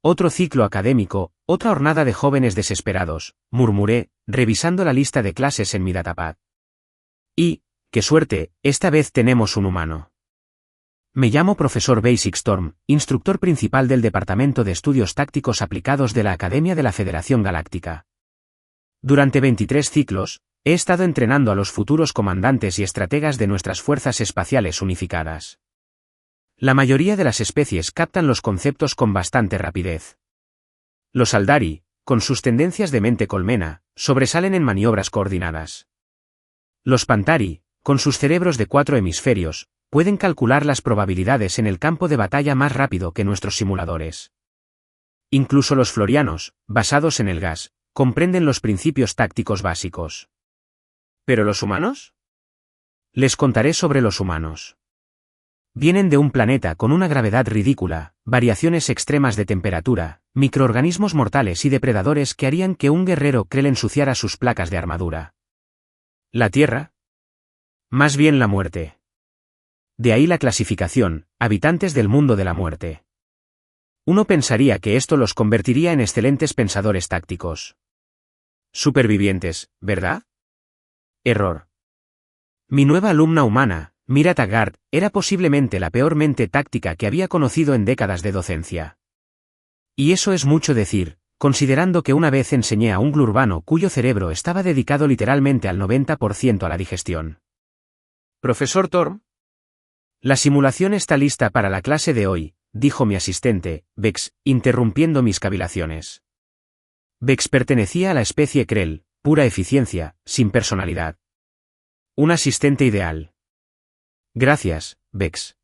Otro ciclo académico, otra hornada de jóvenes desesperados, murmuré, revisando la lista de clases en mi datapad. Y, qué suerte, esta vez tenemos un humano. Me llamo Profesor Basic Storm, instructor principal del Departamento de Estudios Tácticos Aplicados de la Academia de la Federación Galáctica. Durante 23 ciclos, he estado entrenando a los futuros comandantes y estrategas de nuestras fuerzas espaciales unificadas. La mayoría de las especies captan los conceptos con bastante rapidez. Los Aldari, con sus tendencias de mente colmena, sobresalen en maniobras coordinadas. Los Pantari, con sus cerebros de 4 hemisferios, pueden calcular las probabilidades en el campo de batalla más rápido que nuestros simuladores. Incluso los Florianos, basados en el gas, comprenden los principios tácticos básicos. ¿Pero los humanos? Les contaré sobre los humanos. Vienen de un planeta con una gravedad ridícula, variaciones extremas de temperatura, microorganismos mortales y depredadores que harían que un guerrero Krell ensuciara sus placas de armadura. ¿La Tierra? Más bien la muerte. De ahí la clasificación, habitantes del mundo de la muerte. Uno pensaría que esto los convertiría en excelentes pensadores tácticos. Supervivientes, ¿verdad? Error. Mi nueva alumna humana, Mira Taggart, era posiblemente la peor mente táctica que había conocido en décadas de docencia. Y eso es mucho decir, considerando que una vez enseñé a un glurbano cuyo cerebro estaba dedicado literalmente al 90% a la digestión. Profesor Torm. La simulación está lista para la clase de hoy, dijo mi asistente, Bex, interrumpiendo mis cavilaciones. Bex pertenecía a la especie Krell, pura eficiencia, sin personalidad. Un asistente ideal. Gracias, Bex.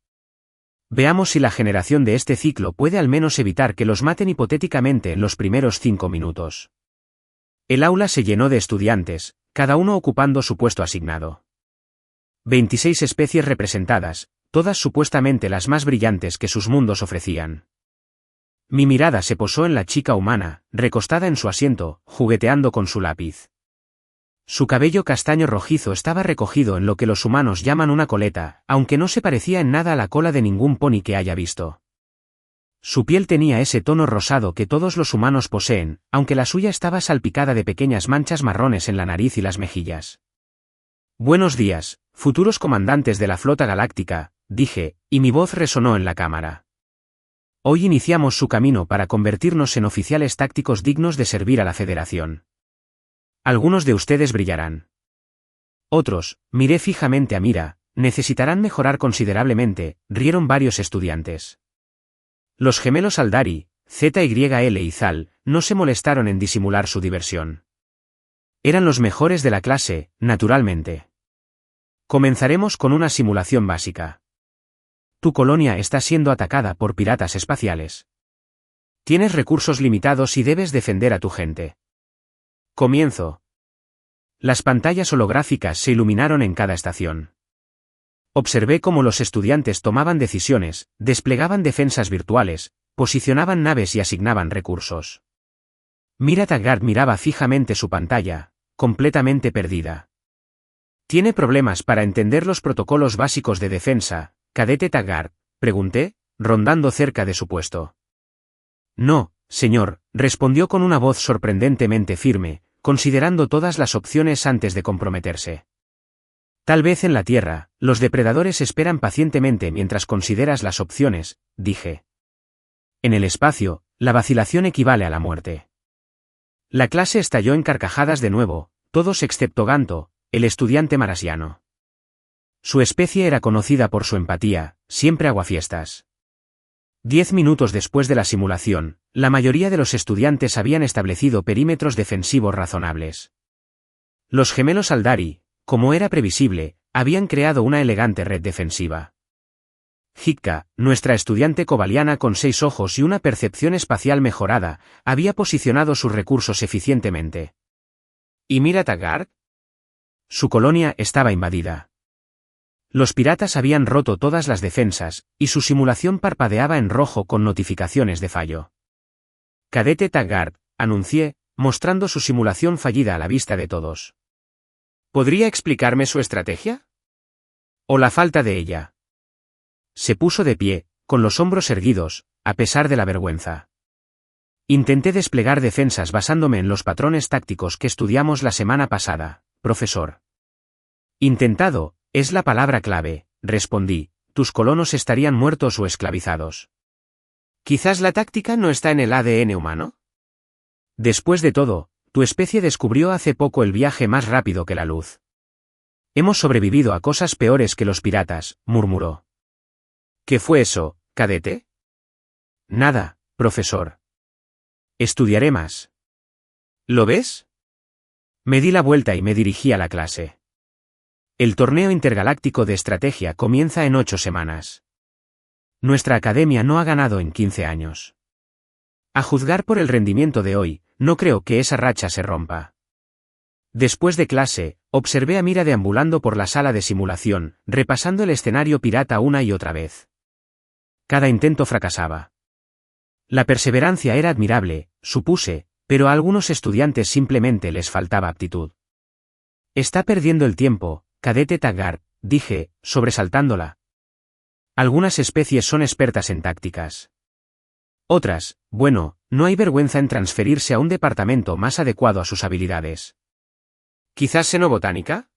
Veamos si la generación de este ciclo puede al menos evitar que los maten hipotéticamente en los primeros 5 minutos. El aula se llenó de estudiantes, cada uno ocupando su puesto asignado. 26 especies representadas, todas supuestamente las más brillantes que sus mundos ofrecían. Mi mirada se posó en la chica humana, recostada en su asiento, jugueteando con su lápiz. Su cabello castaño rojizo estaba recogido en lo que los humanos llaman una coleta, aunque no se parecía en nada a la cola de ningún pony que haya visto. Su piel tenía ese tono rosado que todos los humanos poseen, aunque la suya estaba salpicada de pequeñas manchas marrones en la nariz y las mejillas. Buenos días, futuros comandantes de la flota galáctica, dije, y mi voz resonó en la cámara. Hoy iniciamos su camino para convertirnos en oficiales tácticos dignos de servir a la Federación. Algunos de ustedes brillarán. Otros, miré fijamente a Mira, necesitarán mejorar considerablemente, rieron varios estudiantes. Los gemelos Aldari, ZYL y Zal, no se molestaron en disimular su diversión. Eran los mejores de la clase, naturalmente. Comenzaremos con una simulación básica. Tu colonia está siendo atacada por piratas espaciales. Tienes recursos limitados y debes defender a tu gente. Comienzo. Las pantallas holográficas se iluminaron en cada estación. Observé cómo los estudiantes tomaban decisiones, desplegaban defensas virtuales, posicionaban naves y asignaban recursos. Mira Taggart miraba fijamente su pantalla, completamente perdida. ¿Tiene problemas para entender los protocolos básicos de defensa, cadete Taggart?, pregunté, rondando cerca de su puesto. No, señor, respondió con una voz sorprendentemente firme, considerando todas las opciones antes de comprometerse. Tal vez en la Tierra, los depredadores esperan pacientemente mientras consideras las opciones, dije. En el espacio, la vacilación equivale a la muerte. La clase estalló en carcajadas de nuevo, todos excepto Ganto, el estudiante marasiano. Su especie era conocida por su empatía, siempre aguafiestas. 10 minutos después de la simulación, la mayoría de los estudiantes habían establecido perímetros defensivos razonables. Los gemelos Aldari, como era previsible, habían creado una elegante red defensiva. Hikka, nuestra estudiante cobaliana con 6 ojos y una percepción espacial mejorada, había posicionado sus recursos eficientemente. ¿Y Mira Taggart? Su colonia estaba invadida. Los piratas habían roto todas las defensas, y su simulación parpadeaba en rojo con notificaciones de fallo. Cadete Taggart, anuncié, mostrando su simulación fallida a la vista de todos. ¿Podría explicarme su estrategia? ¿O la falta de ella? Se puso de pie, con los hombros erguidos, a pesar de la vergüenza. Intenté desplegar defensas basándome en los patrones tácticos que estudiamos la semana pasada, profesor. Intentado, es la palabra clave, respondí, tus colonos estarían muertos o esclavizados. Quizás la táctica no está en el ADN humano. Después de todo, tu especie descubrió hace poco el viaje más rápido que la luz. Hemos sobrevivido a cosas peores que los piratas, murmuró. ¿Qué fue eso, cadete? Nada, profesor. Estudiaré más. ¿Lo ves? Me di la vuelta y me dirigí a la clase. El torneo intergaláctico de estrategia comienza en 8 semanas. Nuestra academia no ha ganado en 15 años. A juzgar por el rendimiento de hoy, no creo que esa racha se rompa. Después de clase, observé a Mira deambulando por la sala de simulación, repasando el escenario pirata una y otra vez. Cada intento fracasaba. La perseverancia era admirable, supuse, pero a algunos estudiantes simplemente les faltaba aptitud. Está perdiendo el tiempo, cadete Taggart, dije, sobresaltándola. Algunas especies son expertas en tácticas. Otras, bueno, no hay vergüenza en transferirse a un departamento más adecuado a sus habilidades. ¿Quizás xenobotánica?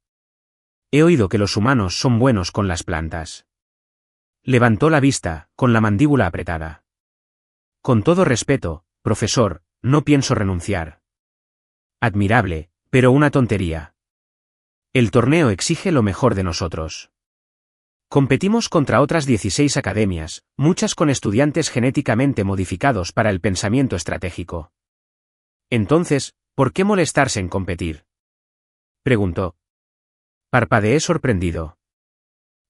He oído que los humanos son buenos con las plantas. Levantó la vista, con la mandíbula apretada. Con todo respeto, profesor, no pienso renunciar. Admirable, pero una tontería. El torneo exige lo mejor de nosotros. Competimos contra otras 16 academias, muchas con estudiantes genéticamente modificados para el pensamiento estratégico. Entonces, ¿por qué molestarse en competir? Preguntó. Parpadeé sorprendido.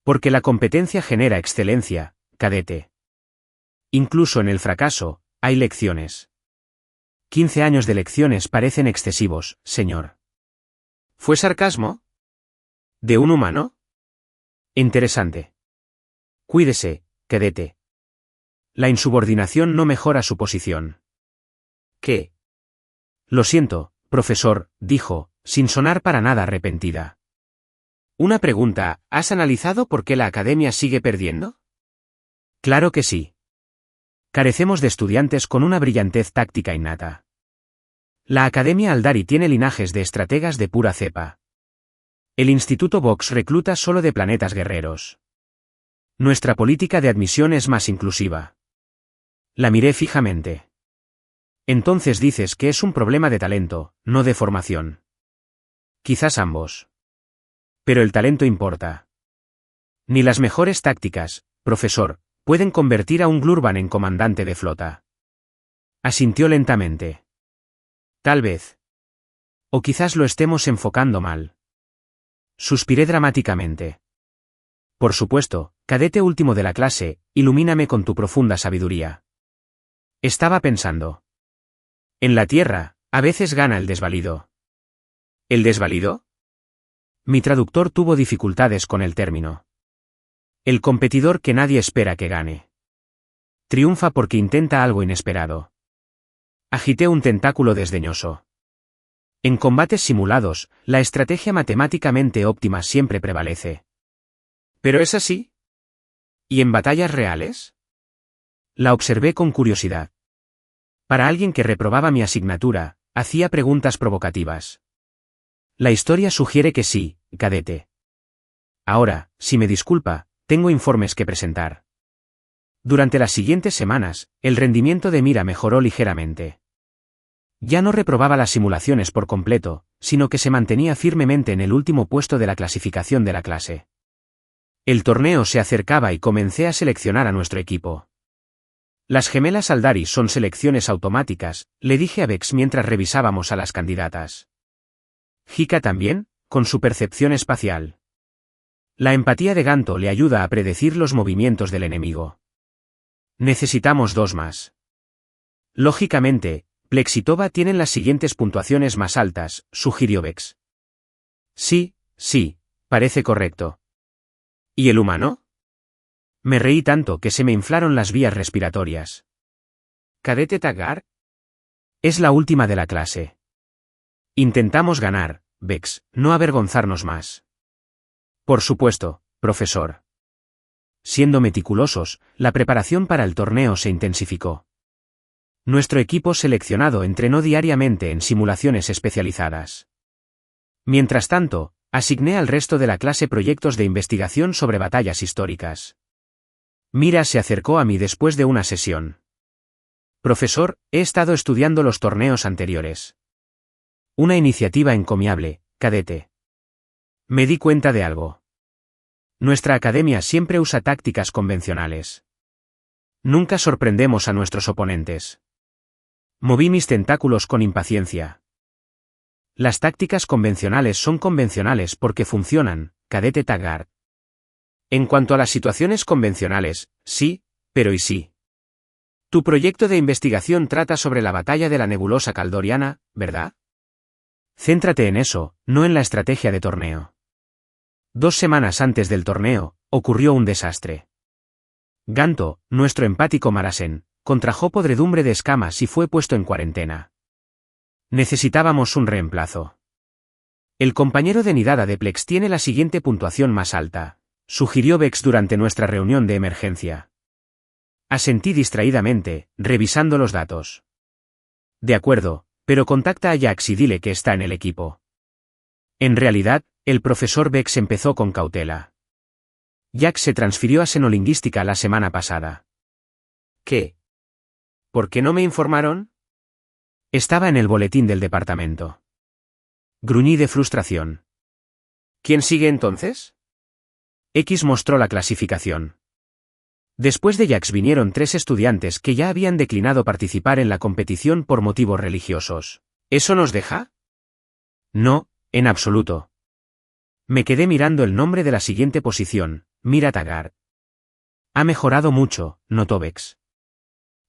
Porque la competencia genera excelencia, cadete. Incluso en el fracaso, hay lecciones. 15 años de lecciones parecen excesivos, señor. ¿Fue sarcasmo? ¿De un humano? Interesante. Cuídese, cadete. La insubordinación no mejora su posición. ¿Qué? Lo siento, profesor, dijo, sin sonar para nada arrepentida. Una pregunta, ¿has analizado por qué la academia sigue perdiendo? Claro que sí. Carecemos de estudiantes con una brillantez táctica innata. La Academia Aldari tiene linajes de estrategas de pura cepa. El Instituto Vox recluta solo de planetas guerreros. Nuestra política de admisión es más inclusiva. La miré fijamente. Entonces dices que es un problema de talento, no de formación. Quizás ambos. Pero el talento importa. Ni las mejores tácticas, profesor, pueden convertir a un Glurban en comandante de flota. Asintió lentamente. Tal vez. O quizás lo estemos enfocando mal. Suspiré dramáticamente. Por supuesto, cadete último de la clase, ilumíname con tu profunda sabiduría. Estaba pensando. En la Tierra, a veces gana el desvalido. ¿El desvalido? Mi traductor tuvo dificultades con el término. El competidor que nadie espera que gane. Triunfa porque intenta algo inesperado. Agité un tentáculo desdeñoso. En combates simulados, la estrategia matemáticamente óptima siempre prevalece. ¿Pero es así? ¿Y en batallas reales? La observé con curiosidad. Para alguien que reprobaba mi asignatura, hacía preguntas provocativas. La historia sugiere que sí, cadete. Ahora, si me disculpa, tengo informes que presentar. Durante las siguientes semanas, el rendimiento de Mira mejoró ligeramente. Ya no reprobaba las simulaciones por completo, sino que se mantenía firmemente en el último puesto de la clasificación de la clase. El torneo se acercaba y comencé a seleccionar a nuestro equipo. Las gemelas Aldari son selecciones automáticas, le dije a Vex mientras revisábamos a las candidatas. Hika también, con su percepción espacial. La empatía de Ganto le ayuda a predecir los movimientos del enemigo. Necesitamos 2 más. Lógicamente, Plexitova tienen las siguientes puntuaciones más altas, sugirió Vex. Sí, parece correcto. ¿Y el humano? Me reí tanto que se me inflaron las vías respiratorias. ¿Cadete Taggart? Es la última de la clase. Intentamos ganar, Vex, no avergonzarnos más. Por supuesto, profesor. Siendo meticulosos, la preparación para el torneo se intensificó. Nuestro equipo seleccionado entrenó diariamente en simulaciones especializadas. Mientras tanto, asigné al resto de la clase proyectos de investigación sobre batallas históricas. Mira se acercó a mí después de una sesión. Profesor, he estado estudiando los torneos anteriores. Una iniciativa encomiable, cadete. Me di cuenta de algo. Nuestra academia siempre usa tácticas convencionales. Nunca sorprendemos a nuestros oponentes. Moví mis tentáculos con impaciencia. Las tácticas convencionales son convencionales porque funcionan, cadete Taggart. En cuanto a las situaciones convencionales, sí, pero y sí. Tu proyecto de investigación trata sobre la batalla de la nebulosa caldoriana, ¿verdad? Céntrate en eso, no en la estrategia de torneo. 2 semanas antes del torneo, ocurrió un desastre. Ganto, nuestro empático Marasen, contrajo podredumbre de escamas y fue puesto en cuarentena. Necesitábamos un reemplazo. El compañero de nidada de Plex tiene la siguiente puntuación más alta, sugirió Vex durante nuestra reunión de emergencia. Asentí distraídamente, revisando los datos. De acuerdo, pero contacta a Jax y dile que está en el equipo. En realidad, el profesor Vex empezó con cautela. Jax se transfirió a xenolingüística la semana pasada. ¿Qué? ¿Por qué no me informaron? Estaba en el boletín del departamento. Gruñí de frustración. ¿Quién sigue entonces? X mostró la clasificación. Después de Jax vinieron 3 estudiantes que ya habían declinado participar en la competición por motivos religiosos. ¿Eso nos deja? No, en absoluto. Me quedé mirando el nombre de la siguiente posición, Mira Taggart. Ha mejorado mucho, notó Vex.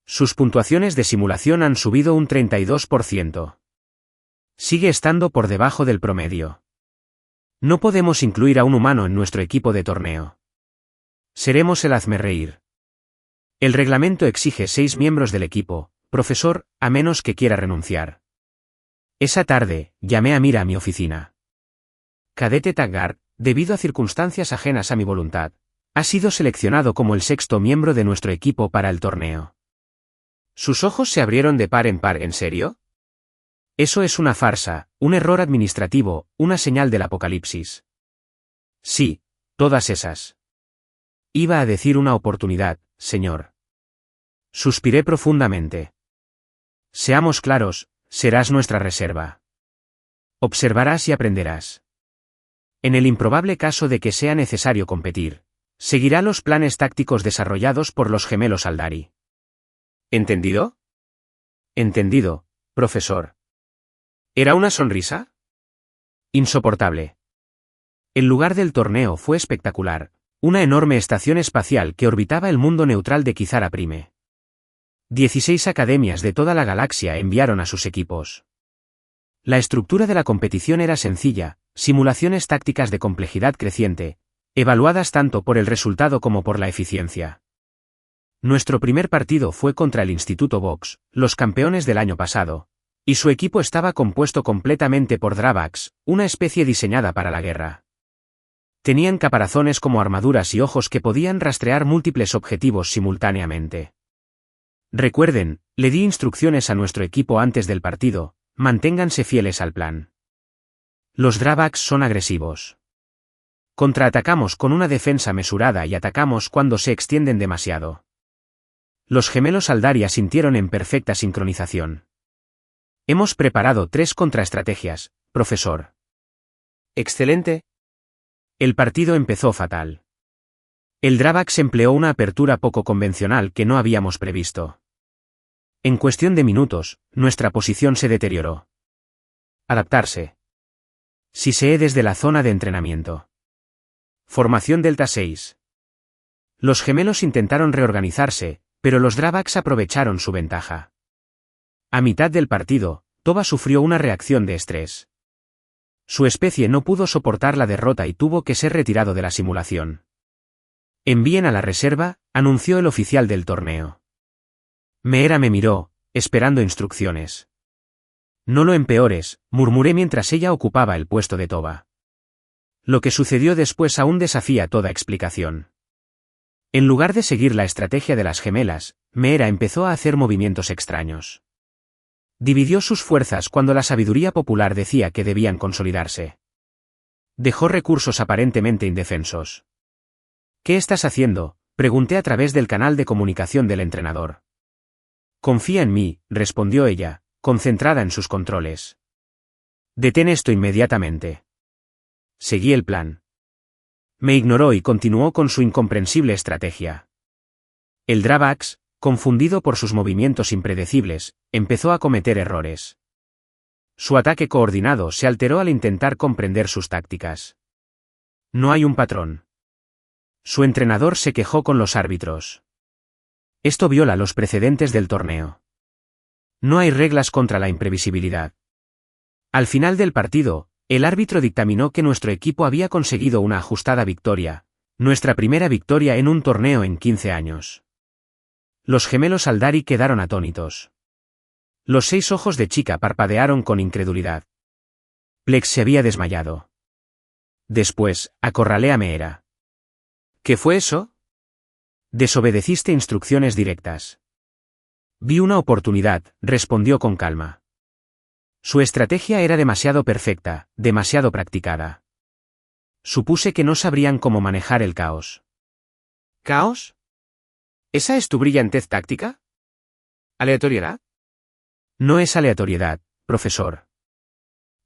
Sus puntuaciones de simulación han subido un 32%. Sigue estando por debajo del promedio. No podemos incluir a un humano en nuestro equipo de torneo. Seremos el hazmerreír. El reglamento exige 6 miembros del equipo, profesor, a menos que quiera renunciar. Esa tarde, llamé a Mira a mi oficina. Cadete Taggart, debido a circunstancias ajenas a mi voluntad, ha sido seleccionado como el 6º miembro de nuestro equipo para el torneo. Sus ojos se abrieron de par en par. ¿En serio? Eso es una farsa, un error administrativo, una señal del apocalipsis. Sí, todas esas. Iba a decir una oportunidad, señor. Suspiré profundamente. Seamos claros, serás nuestra reserva. Observarás y aprenderás. En el improbable caso de que sea necesario competir, seguirá los planes tácticos desarrollados por los gemelos Aldari. ¿Entendido? Entendido, profesor. ¿Era una sonrisa? Insoportable. El lugar del torneo fue espectacular, una enorme estación espacial que orbitaba el mundo neutral de Kizara Prime. 16 academias de toda la galaxia enviaron a sus equipos. La estructura de la competición era sencilla, simulaciones tácticas de complejidad creciente, evaluadas tanto por el resultado como por la eficiencia. Nuestro primer partido fue contra el Instituto Vox, los campeones del año pasado, y su equipo estaba compuesto completamente por Dravaks, una especie diseñada para la guerra. Tenían caparazones como armaduras y ojos que podían rastrear múltiples objetivos simultáneamente. Recuerden, le di instrucciones a nuestro equipo antes del partido, manténganse fieles al plan. Los Dravaks son agresivos. Contraatacamos con una defensa mesurada y atacamos cuando se extienden demasiado. Los gemelos Aldari asintieron en perfecta sincronización. Hemos preparado 3 contraestrategias, profesor. Excelente. El partido empezó fatal. El Dravax empleó una apertura poco convencional que no habíamos previsto. En cuestión de minutos, nuestra posición se deterioró. Adaptarse. Sisee desde la zona de entrenamiento. Formación Delta 6. Los gemelos intentaron reorganizarse, pero los Dravaks aprovecharon su ventaja. A mitad del partido, Toba sufrió una reacción de estrés. Su especie no pudo soportar la derrota y tuvo que ser retirado de la simulación. Envíen a la reserva, anunció el oficial del torneo. Meera me miró, esperando instrucciones. No lo empeores, murmuré mientras ella ocupaba el puesto de Toba. Lo que sucedió después aún desafía toda explicación. En lugar de seguir la estrategia de las gemelas, Meera empezó a hacer movimientos extraños. Dividió sus fuerzas cuando la sabiduría popular decía que debían consolidarse. Dejó recursos aparentemente indefensos. ¿Qué estás haciendo?, pregunté a través del canal de comunicación del entrenador. Confía en mí, respondió ella, concentrada en sus controles. Detén esto inmediatamente. Seguí el plan. Me ignoró y continuó con su incomprensible estrategia. El Dravax, confundido por sus movimientos impredecibles, empezó a cometer errores. Su ataque coordinado se alteró al intentar comprender sus tácticas. No hay un patrón. Su entrenador se quejó con los árbitros. Esto viola los precedentes del torneo. No hay reglas contra la imprevisibilidad. Al final del partido, el árbitro dictaminó que nuestro equipo había conseguido una ajustada victoria, nuestra primera victoria en un torneo en 15 años. Los gemelos Aldari quedaron atónitos. Los 6 ojos de Chica parpadearon con incredulidad. Plex se había desmayado. Después, acorralé a Meera. ¿Qué fue eso? Desobedeciste instrucciones directas. Vi una oportunidad, respondió con calma. Su estrategia era demasiado perfecta, demasiado practicada. Supuse que no sabrían cómo manejar el caos. ¿Caos? ¿Esa es tu brillantez táctica? ¿Aleatoriedad? No es aleatoriedad, profesor.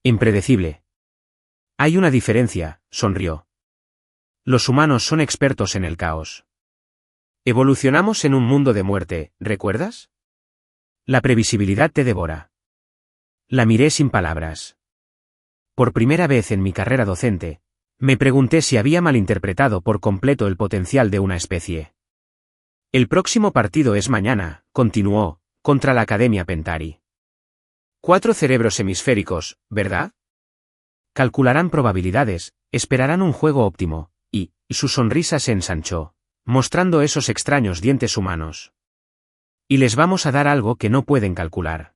Impredecible. Hay una diferencia, sonrió. Los humanos son expertos en el caos. Evolucionamos en un mundo de muerte, ¿recuerdas? La previsibilidad te devora. La miré sin palabras. Por primera vez en mi carrera docente, me pregunté si había malinterpretado por completo el potencial de una especie. El próximo partido es mañana, continuó, contra la Academia Pentari. 4 cerebros hemisféricos, ¿verdad? Calcularán probabilidades, esperarán un juego óptimo, y su sonrisa se ensanchó, mostrando esos extraños dientes humanos. Y les vamos a dar algo que no pueden calcular.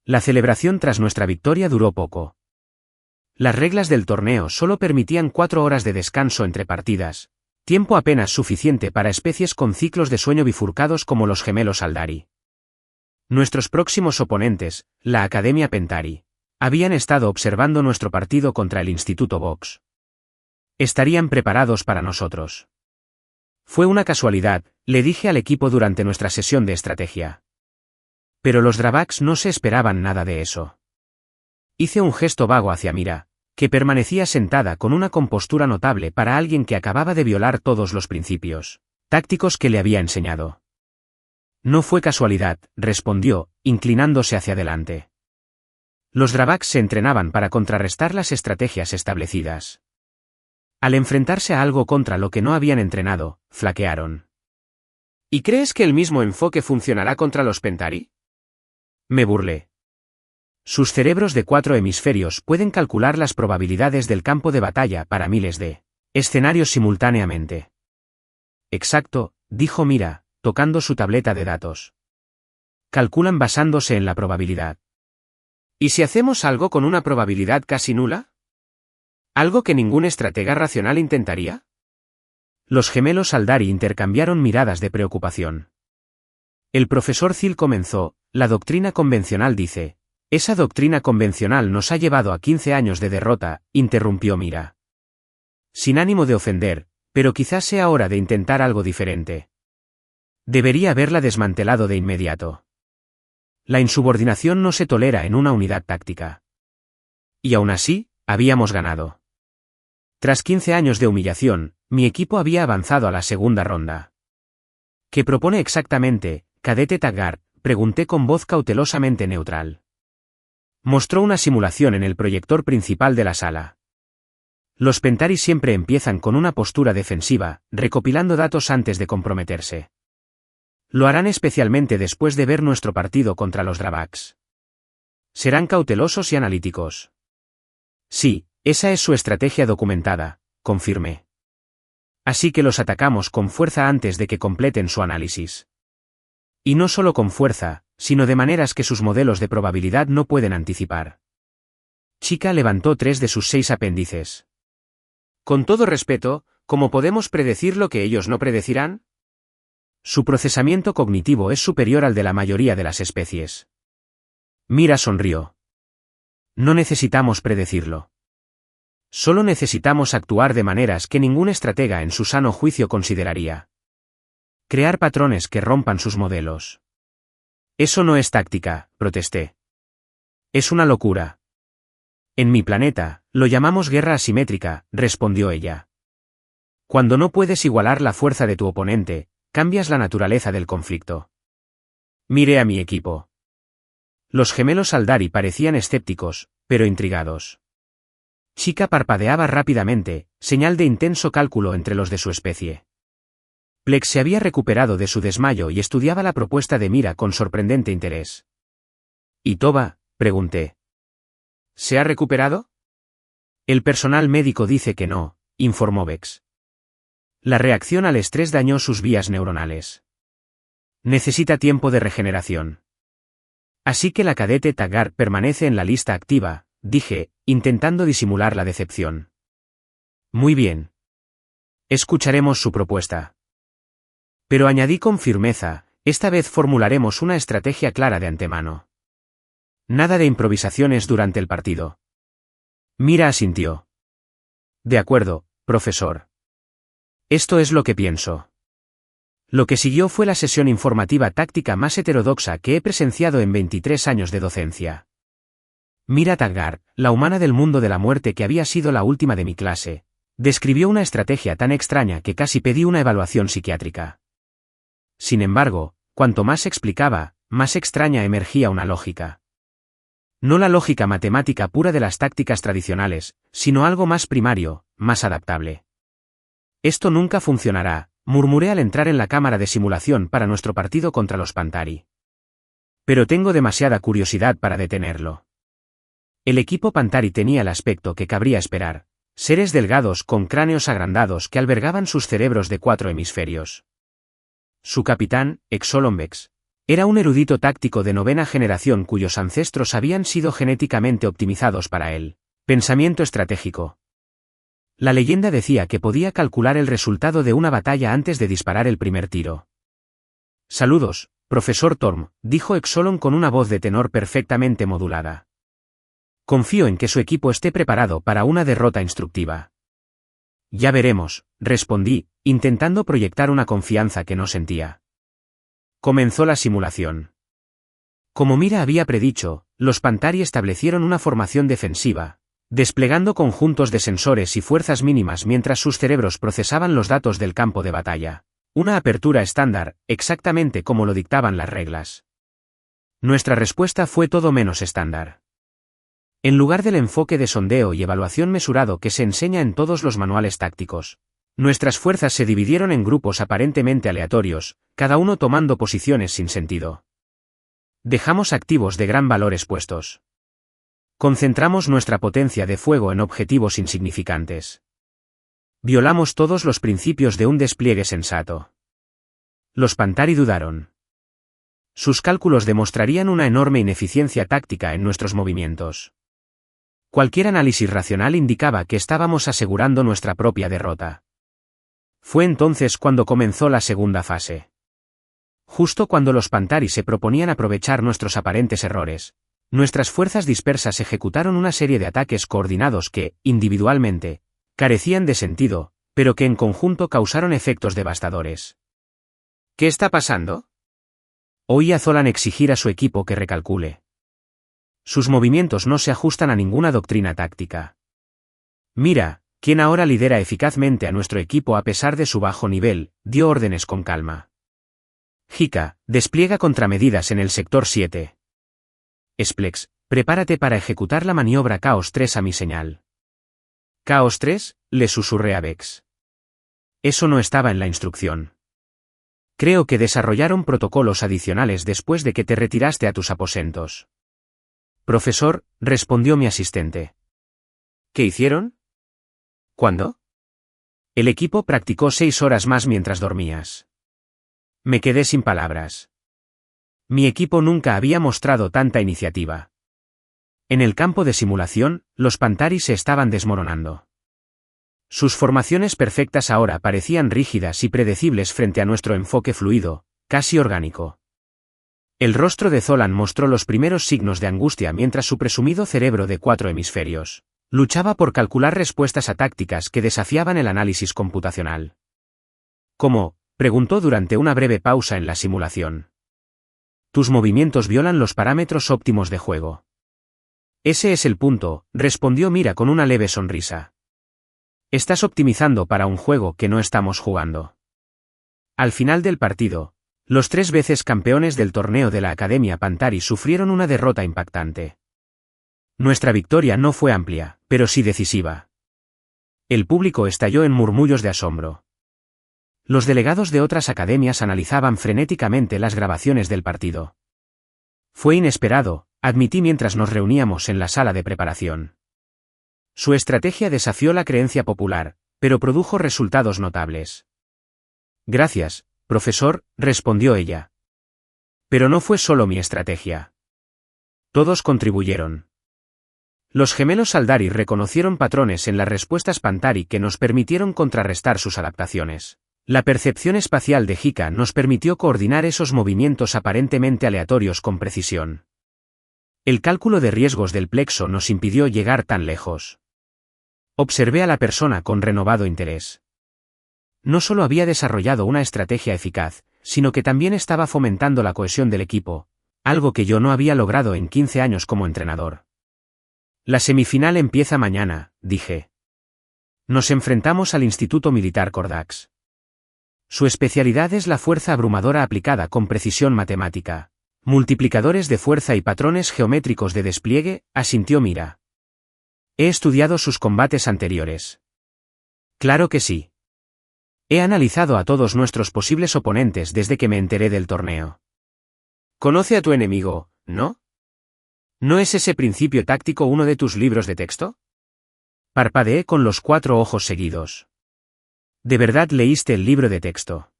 La celebración tras nuestra victoria duró poco. Las reglas del torneo solo permitían 4 horas de descanso entre partidas, tiempo apenas suficiente para especies con ciclos de sueño bifurcados como los gemelos Aldari. Nuestros próximos oponentes, la Academia Pentari, habían estado observando nuestro partido contra el Instituto Vox. Estarían preparados para nosotros. Fue una casualidad, le dije al equipo durante nuestra sesión de estrategia. Pero los Dravax no se esperaban nada de eso. Hice un gesto vago hacia Mira, que permanecía sentada con una compostura notable para alguien que acababa de violar todos los principios tácticos que le había enseñado. No fue casualidad, respondió, inclinándose hacia adelante. Los Dravax se entrenaban para contrarrestar las estrategias establecidas. Al enfrentarse a algo contra lo que no habían entrenado, flaquearon. ¿Y crees que el mismo enfoque funcionará contra los Pentari? Me burlé. Sus cerebros de 4 hemisferios pueden calcular las probabilidades del campo de batalla para miles de escenarios simultáneamente. Exacto, dijo Mira, tocando su tableta de datos. Calculan basándose en la probabilidad. ¿Y si hacemos algo con una probabilidad casi nula? ¿Algo que ningún estratega racional intentaría? Los gemelos Aldari intercambiaron miradas de preocupación. El profesor Zill comenzó, la doctrina convencional dice. Esa doctrina convencional nos ha llevado a 15 años de derrota, interrumpió Mira. Sin ánimo de ofender, pero quizás sea hora de intentar algo diferente. Debería haberla desmantelado de inmediato. La insubordinación no se tolera en una unidad táctica. Y aún así, habíamos ganado. Tras 15 años de humillación, mi equipo había avanzado a la segunda ronda. ¿Qué propone exactamente, cadete Taggart?, pregunté con voz cautelosamente neutral. Mostró una simulación en el proyector principal de la sala. Los Pentari siempre empiezan con una postura defensiva, recopilando datos antes de comprometerse. Lo harán especialmente después de ver nuestro partido contra los Dravax. Serán cautelosos y analíticos. Sí, esa es su estrategia documentada, confirmé. Así que los atacamos con fuerza antes de que completen su análisis. Y no solo con fuerza, sino de maneras que sus modelos de probabilidad no pueden anticipar. Chica levantó 3 de sus 6 apéndices. Con todo respeto, ¿Cómo podemos predecir lo que ellos no predecirán? Su procesamiento cognitivo es superior al de la mayoría de las especies. Mira sonrió. No necesitamos predecirlo. Solo necesitamos actuar de maneras que ningún estratega en su sano juicio consideraría. Crear patrones que rompan sus modelos. Eso no es táctica, protesté. Es una locura. En mi planeta, lo llamamos guerra asimétrica, respondió ella. Cuando no puedes igualar la fuerza de tu oponente, cambias la naturaleza del conflicto. Miré a mi equipo. Los gemelos Aldari parecían escépticos, pero intrigados. Chica parpadeaba rápidamente, señal de intenso cálculo entre los de su especie. Plex se había recuperado de su desmayo y estudiaba la propuesta de Mira con sorprendente interés. ¿Y Toba? Pregunté. ¿Se ha recuperado? El personal médico dice que no, informó Vex. La reacción al estrés dañó sus vías neuronales. Necesita tiempo de regeneración. Así que la cadete Taggart permanece en la lista activa, dije, intentando disimular la decepción. Muy bien. Escucharemos su propuesta. Pero añadí con firmeza, esta vez formularemos una estrategia clara de antemano. Nada de improvisaciones durante el partido. Mira asintió. De acuerdo, profesor. Esto es lo que pienso. Lo que siguió fue la sesión informativa táctica más heterodoxa que he presenciado en 23 años de docencia. Mira Taggart, la humana del mundo de la muerte que había sido la última de mi clase, describió una estrategia tan extraña que casi pedí una evaluación psiquiátrica. Sin embargo, cuanto más explicaba, más extraña emergía una lógica. No la lógica matemática pura de las tácticas tradicionales, sino algo más primario, más adaptable. Esto nunca funcionará, murmuré al entrar en la cámara de simulación para nuestro partido contra los Pantari. Pero tengo demasiada curiosidad para detenerlo. El equipo Pantari tenía el aspecto que cabría esperar, seres delgados con cráneos agrandados que albergaban sus cerebros de 4 hemisferios. Su capitán, Exolombex, era un erudito táctico de 9ª generación cuyos ancestros habían sido genéticamente optimizados para él. Pensamiento estratégico. La leyenda decía que podía calcular el resultado de una batalla antes de disparar el primer tiro. Saludos, profesor Torm, dijo Exolon con una voz de tenor perfectamente modulada. Confío en que su equipo esté preparado para una derrota instructiva. Ya veremos, respondí, intentando proyectar una confianza que no sentía. Comenzó la simulación. Como Mira había predicho, los Pantari establecieron una formación defensiva, desplegando conjuntos de sensores y fuerzas mínimas mientras sus cerebros procesaban los datos del campo de batalla. Una apertura estándar, exactamente como lo dictaban las reglas. Nuestra respuesta fue todo menos estándar. En lugar del enfoque de sondeo y evaluación mesurado que se enseña en todos los manuales tácticos, nuestras fuerzas se dividieron en grupos aparentemente aleatorios, cada uno tomando posiciones sin sentido. Dejamos activos de gran valor expuestos. Concentramos nuestra potencia de fuego en objetivos insignificantes. Violamos todos los principios de un despliegue sensato. Los Pantari dudaron. Sus cálculos demostrarían una enorme ineficiencia táctica en nuestros movimientos. Cualquier análisis racional indicaba que estábamos asegurando nuestra propia derrota. Fue entonces cuando comenzó la segunda fase. Justo cuando los Pantari se proponían aprovechar nuestros aparentes errores, nuestras fuerzas dispersas ejecutaron una serie de ataques coordinados que, individualmente, carecían de sentido, pero que en conjunto causaron efectos devastadores. ¿Qué está pasando? Oí a Zolan exigir a su equipo que recalcule. Sus movimientos no se ajustan a ninguna doctrina táctica. Mira, quien ahora lidera eficazmente a nuestro equipo a pesar de su bajo nivel, dio órdenes con calma. Hika, despliega contramedidas en el sector 7. Splex, prepárate para ejecutar la maniobra Caos 3 a mi señal. ¿Caos 3? Le susurré a Vex. Eso no estaba en la instrucción. Creo que desarrollaron protocolos adicionales después de que te retiraste a tus aposentos. Profesor, respondió mi asistente. ¿Qué hicieron? ¿Cuándo? El equipo practicó 6 horas más mientras dormías. Me quedé sin palabras. Mi equipo nunca había mostrado tanta iniciativa. En el campo de simulación, los Pantari se estaban desmoronando. Sus formaciones perfectas ahora parecían rígidas y predecibles frente a nuestro enfoque fluido, casi orgánico. El rostro de Zolan mostró los primeros signos de angustia mientras su presumido cerebro de 4 hemisferios luchaba por calcular respuestas a tácticas que desafiaban el análisis computacional. ¿Cómo?, preguntó durante una breve pausa en la simulación. Tus movimientos violan los parámetros óptimos de juego. Ese es el punto, respondió Mira con una leve sonrisa. Estás optimizando para un juego que no estamos jugando. Al final del partido, los 3 veces campeones del torneo de la Academia Pantari sufrieron una derrota impactante. Nuestra victoria no fue amplia, pero sí decisiva. El público estalló en murmullos de asombro. Los delegados de otras academias analizaban frenéticamente las grabaciones del partido. Fue inesperado, admití mientras nos reuníamos en la sala de preparación. Su estrategia desafió la creencia popular, pero produjo resultados notables. Gracias, profesor, respondió ella. Pero no fue solo mi estrategia. Todos contribuyeron. Los gemelos Saldari reconocieron patrones en las respuestas Pantari que nos permitieron contrarrestar sus adaptaciones. La percepción espacial de Hika nos permitió coordinar esos movimientos aparentemente aleatorios con precisión. El cálculo de riesgos del plexo nos impidió llegar tan lejos. Observé a la persona con renovado interés. No solo había desarrollado una estrategia eficaz, sino que también estaba fomentando la cohesión del equipo, algo que yo no había logrado en 15 años como entrenador. La semifinal empieza mañana, dije. Nos enfrentamos al Instituto Militar Kordax. Su especialidad es la fuerza abrumadora aplicada con precisión matemática, multiplicadores de fuerza y patrones geométricos de despliegue, asintió Mira. He estudiado sus combates anteriores. Claro que sí. He analizado a todos nuestros posibles oponentes desde que me enteré del torneo. Conoce a tu enemigo, ¿no? ¿No es ese principio táctico uno de tus libros de texto? Parpadeé con los 4 ojos seguidos. ¿De verdad leíste el libro de texto?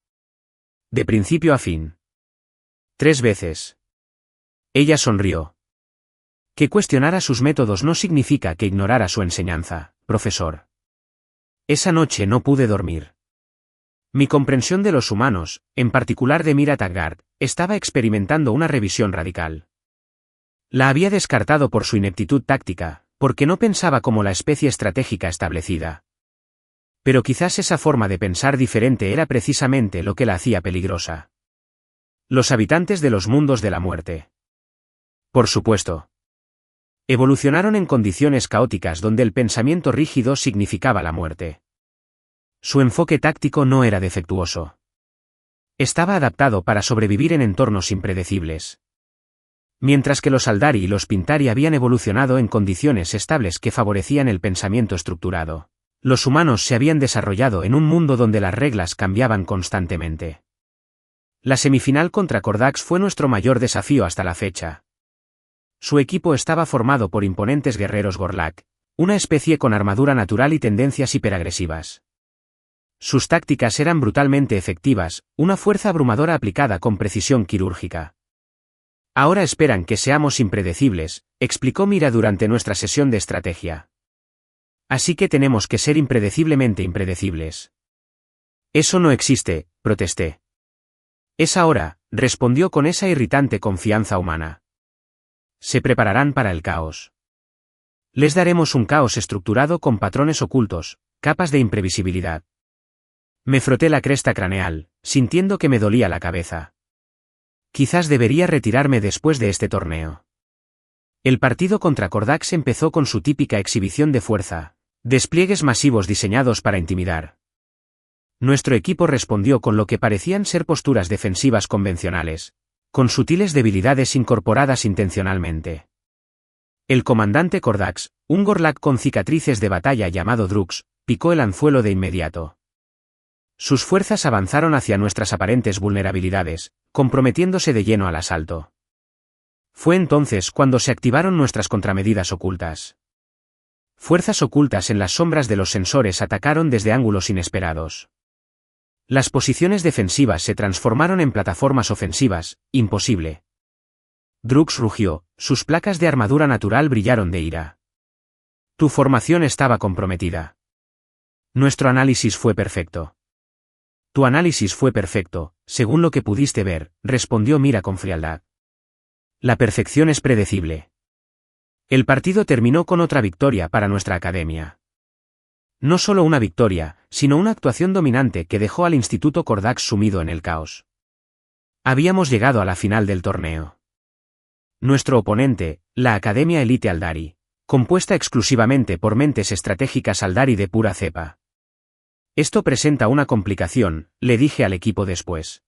De principio a fin. 3 veces. Ella sonrió. Que cuestionara sus métodos no significa que ignorara su enseñanza, profesor. Esa noche no pude dormir. Mi comprensión de los humanos, en particular de Mira Taggart, estaba experimentando una revisión radical. La había descartado por su ineptitud táctica, porque no pensaba como la especie estratégica establecida. Pero quizás esa forma de pensar diferente era precisamente lo que la hacía peligrosa. Los habitantes de los mundos de la muerte. Por supuesto. Evolucionaron en condiciones caóticas donde el pensamiento rígido significaba la muerte. Su enfoque táctico no era defectuoso. Estaba adaptado para sobrevivir en entornos impredecibles. Mientras que los Saldari y los Pintari habían evolucionado en condiciones estables que favorecían el pensamiento estructurado, los humanos se habían desarrollado en un mundo donde las reglas cambiaban constantemente. La semifinal contra Kordax fue nuestro mayor desafío hasta la fecha. Su equipo estaba formado por imponentes guerreros Gorlak, una especie con armadura natural y tendencias hiperagresivas. Sus tácticas eran brutalmente efectivas, una fuerza abrumadora aplicada con precisión quirúrgica. Ahora esperan que seamos impredecibles, explicó Mira durante nuestra sesión de estrategia. Así que tenemos que ser impredeciblemente impredecibles. Eso no existe, protesté. Es ahora, respondió con esa irritante confianza humana. Se prepararán para el caos. Les daremos un caos estructurado con patrones ocultos, capas de imprevisibilidad. Me froté la cresta craneal, sintiendo que me dolía la cabeza. Quizás debería retirarme después de este torneo. El partido contra Kordax empezó con su típica exhibición de fuerza, despliegues masivos diseñados para intimidar. Nuestro equipo respondió con lo que parecían ser posturas defensivas convencionales, con sutiles debilidades incorporadas intencionalmente. El comandante Kordax, un Gorlak con cicatrices de batalla llamado Drux, picó el anzuelo de inmediato. Sus fuerzas avanzaron hacia nuestras aparentes vulnerabilidades, comprometiéndose de lleno al asalto. Fue entonces cuando se activaron nuestras contramedidas ocultas. Fuerzas ocultas en las sombras de los sensores atacaron desde ángulos inesperados. Las posiciones defensivas se transformaron en plataformas ofensivas, imposible. Drux rugió, sus placas de armadura natural brillaron de ira. Tu formación estaba comprometida. Nuestro análisis fue perfecto. Tu análisis fue perfecto, según lo que pudiste ver, respondió Mira con frialdad. La perfección es predecible. El partido terminó con otra victoria para nuestra academia. No solo una victoria, sino una actuación dominante que dejó al Instituto Kordax sumido en el caos. Habíamos llegado a la final del torneo. Nuestro oponente, la Academia Elite Aldari, compuesta exclusivamente por mentes estratégicas Aldari de pura cepa. Esto presenta una complicación, le dije al equipo después.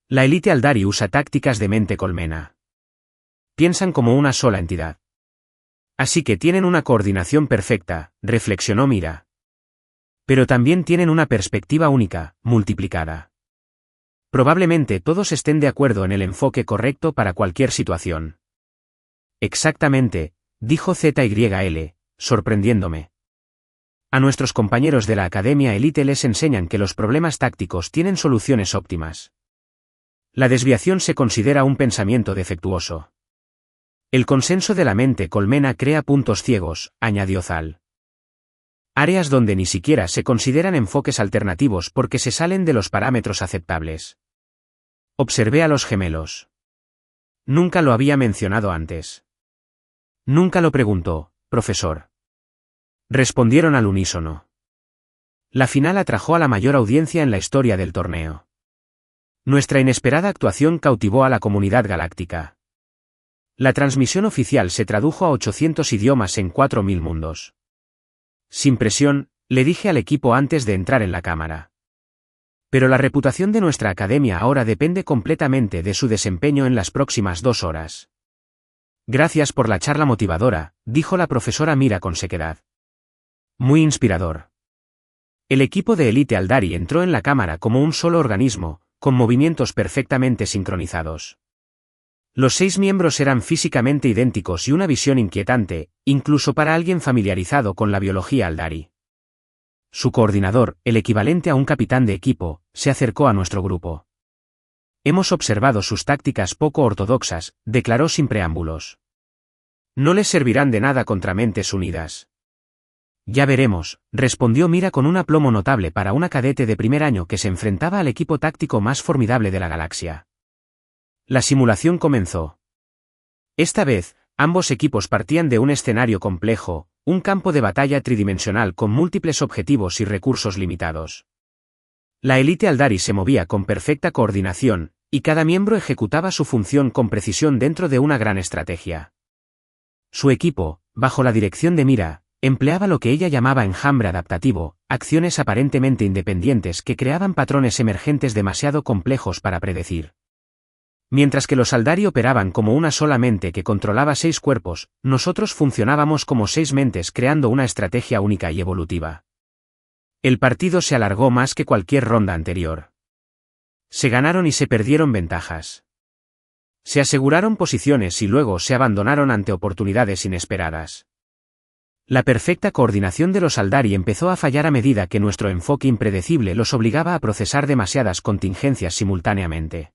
La Elite Aldari usa tácticas de mente colmena. Piensan como una sola entidad. Así que tienen una coordinación perfecta, reflexionó Mira. Pero también tienen una perspectiva única, multiplicada. Probablemente todos estén de acuerdo en el enfoque correcto para cualquier situación. Exactamente, dijo ZYL, sorprendiéndome. A nuestros compañeros de la Academia Elite les enseñan que los problemas tácticos tienen soluciones óptimas. La desviación se considera un pensamiento defectuoso. El consenso de la mente colmena crea puntos ciegos, añadió Zal. Áreas donde ni siquiera se consideran enfoques alternativos porque se salen de los parámetros aceptables. Observé a los gemelos. Nunca lo había mencionado antes. Nunca lo preguntó, profesor. Respondieron al unísono. La final atrajo a la mayor audiencia en la historia del torneo. Nuestra inesperada actuación cautivó a la comunidad galáctica. La transmisión oficial se tradujo a 800 idiomas en 4000 mundos. Sin presión, le dije al equipo antes de entrar en la cámara. Pero la reputación de nuestra academia ahora depende completamente de su desempeño en las próximas 2 horas. Gracias por la charla motivadora, dijo la profesora Mira con sequedad. Muy inspirador. El equipo de Elite Aldari entró en la cámara como un solo organismo, con movimientos perfectamente sincronizados. Los 6 miembros eran físicamente idénticos y una visión inquietante, incluso para alguien familiarizado con la biología Aldari. Su coordinador, el equivalente a un capitán de equipo, se acercó a nuestro grupo. Hemos observado sus tácticas poco ortodoxas, declaró sin preámbulos. No les servirán de nada contra mentes unidas. Ya veremos, respondió Mira con un aplomo notable para una cadete de primer año que se enfrentaba al equipo táctico más formidable de la galaxia. La simulación comenzó. Esta vez, ambos equipos partían de un escenario complejo, un campo de batalla tridimensional con múltiples objetivos y recursos limitados. La Elite Aldari se movía con perfecta coordinación, y cada miembro ejecutaba su función con precisión dentro de una gran estrategia. Su equipo, bajo la dirección de Mira, empleaba lo que ella llamaba enjambre adaptativo, acciones aparentemente independientes que creaban patrones emergentes demasiado complejos para predecir. Mientras que los Aldari operaban como una sola mente que controlaba 6 cuerpos, nosotros funcionábamos como 6 mentes creando una estrategia única y evolutiva. El partido se alargó más que cualquier ronda anterior. Se ganaron y se perdieron ventajas. Se aseguraron posiciones y luego se abandonaron ante oportunidades inesperadas. La perfecta coordinación de los Aldari empezó a fallar a medida que nuestro enfoque impredecible los obligaba a procesar demasiadas contingencias simultáneamente.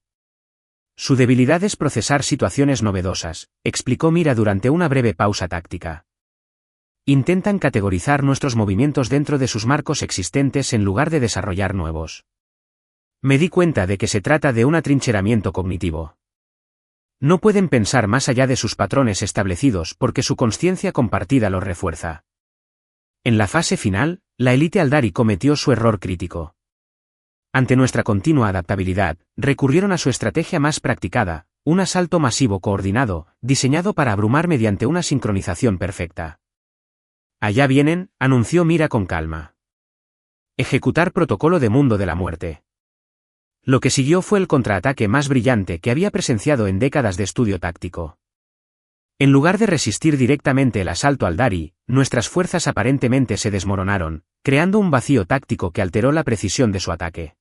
Su debilidad es procesar situaciones novedosas, explicó Mira durante una breve pausa táctica. Intentan categorizar nuestros movimientos dentro de sus marcos existentes en lugar de desarrollar nuevos. Me di cuenta de que se trata de un atrincheramiento cognitivo. No pueden pensar más allá de sus patrones establecidos porque su consciencia compartida los refuerza. En la fase final, la Elite Aldari cometió su error crítico. Ante nuestra continua adaptabilidad, recurrieron a su estrategia más practicada, un asalto masivo coordinado, diseñado para abrumar mediante una sincronización perfecta. Allá vienen, anunció Mira con calma. Ejecutar protocolo de mundo de la muerte. Lo que siguió fue el contraataque más brillante que había presenciado en décadas de estudio táctico. En lugar de resistir directamente el asalto Aldari, nuestras fuerzas aparentemente se desmoronaron, creando un vacío táctico que alteró la precisión de su ataque.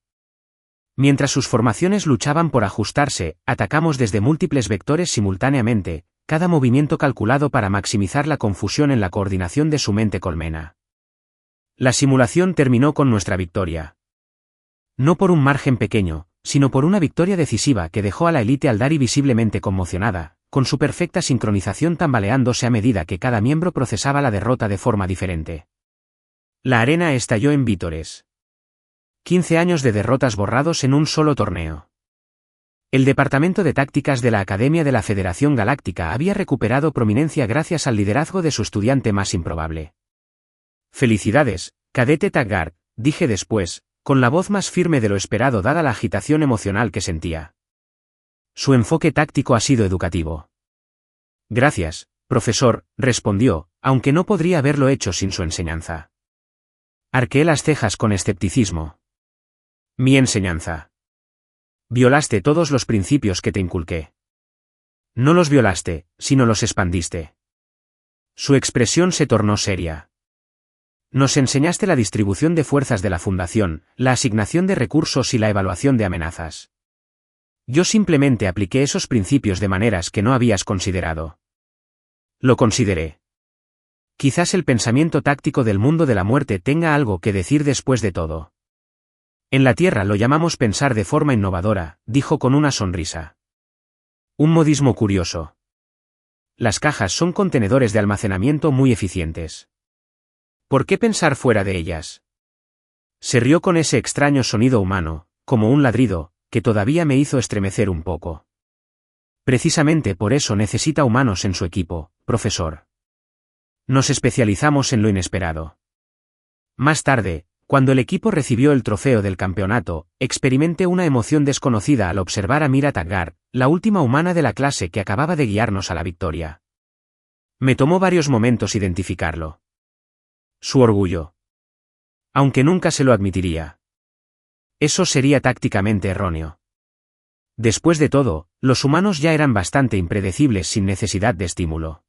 Mientras sus formaciones luchaban por ajustarse, atacamos desde múltiples vectores simultáneamente, cada movimiento calculado para maximizar la confusión en la coordinación de su mente colmena. La simulación terminó con nuestra victoria. No por un margen pequeño, sino por una victoria decisiva que dejó a la Elite Aldari visiblemente conmocionada, con su perfecta sincronización tambaleándose a medida que cada miembro procesaba la derrota de forma diferente. La arena estalló en vítores. 15 años de derrotas borrados en un solo torneo. El Departamento de Tácticas de la Academia de la Federación Galáctica había recuperado prominencia gracias al liderazgo de su estudiante más improbable. Felicidades, cadete Taggart, dije después, con la voz más firme de lo esperado dada la agitación emocional que sentía. Su enfoque táctico ha sido educativo. Gracias, profesor, respondió, aunque no podría haberlo hecho sin su enseñanza. Arqueé las cejas con escepticismo. Mi enseñanza. Violaste todos los principios que te inculqué. No los violaste, sino los expandiste. Su expresión se tornó seria. Nos enseñaste la distribución de fuerzas de la Fundación, la asignación de recursos y la evaluación de amenazas. Yo simplemente apliqué esos principios de maneras que no habías considerado. Lo consideré. Quizás el pensamiento táctico del mundo de la muerte tenga algo que decir después de todo. En la Tierra lo llamamos pensar de forma innovadora, dijo con una sonrisa. Un modismo curioso. Las cajas son contenedores de almacenamiento muy eficientes. ¿Por qué pensar fuera de ellas? Se rió con ese extraño sonido humano, como un ladrido, que todavía me hizo estremecer un poco. Precisamente por eso necesita humanos en su equipo, profesor. Nos especializamos en lo inesperado. Más tarde, cuando el equipo recibió el trofeo del campeonato, experimenté una emoción desconocida al observar a Mira Taggart, la última humana de la clase que acababa de guiarnos a la victoria. Me tomó varios momentos identificarlo. Su orgullo. Aunque nunca se lo admitiría. Eso sería tácticamente erróneo. Después de todo, los humanos ya eran bastante impredecibles sin necesidad de estímulo.